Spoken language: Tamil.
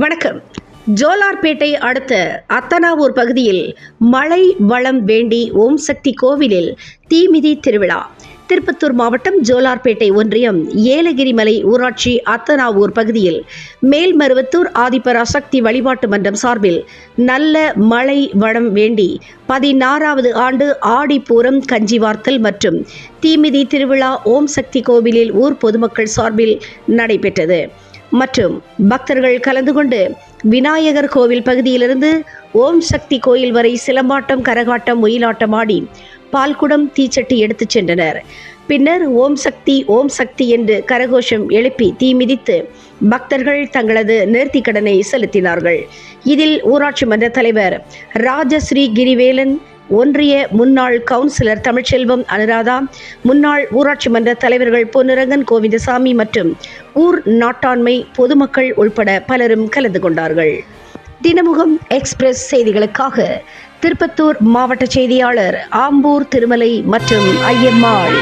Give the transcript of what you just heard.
வணக்கம். ஜோலார்பேட்டை அடுத்த அத்தனாவூர் பகுதியில் மழை வளம் வேண்டி ஓம் சக்தி கோவிலில் தீமிதி திருவிழா. திருப்பத்தூர் மாவட்டம் ஜோலார்பேட்டை ஒன்றியம் ஏலகிரிமலை ஊராட்சி அத்தனாவூர் பகுதியில் மேல்மருவத்தூர் ஆதிபராசக்தி வழிபாட்டு மன்றம் சார்பில் நல்ல மழை வளம் வேண்டி 16வது ஆண்டு ஆடிப்பூரம் கஞ்சி வார்த்தல் மற்றும் தீமிதி திருவிழா ஓம் சக்தி கோவிலில் ஊர் பொதுமக்கள் சார்பில் நடைபெற்றது. மற்றும் பக்தர்கள் கலந்து கொண்டு விநாயகர் கோவில் பகுதியிலிருந்து ஓம் சக்தி கோயில் வரை சிலம்பாட்டம், கரகாட்டம், ஒயிலாட்டம் ஆடி பால்குடம், தீச்சட்டி எடுத்துச் சென்றனர். பின்னர் ஓம் சக்தி என்று கரகோஷம் எழுப்பி தீ மிதித்து பக்தர்கள் தங்களது நேர்த்திக் கடனை செலுத்தினார்கள். இதில் ஊராட்சி மன்ற தலைவர் ராஜஸ்ரீ கிரிவேலன், ஒன்றிய முன்னாள் கவுன்சிலர் தமிழ்ச்செல்வம், அனுராதா, முன்னாள் ஊராட்சி மன்ற தலைவர்கள் பொன்னுரங்கன், கோவிந்தசாமி மற்றும் ஊர் நாட்டாண்மை பொதுமக்கள் உள்பட பலரும் கலந்து கொண்டார்கள். தினமுகம் எக்ஸ்பிரஸ் செய்திகளுக்காக திருப்பத்தூர் மாவட்ட செய்தியாளர் ஆம்பூர் திருமலை மற்றும் ஐயம்மாள்.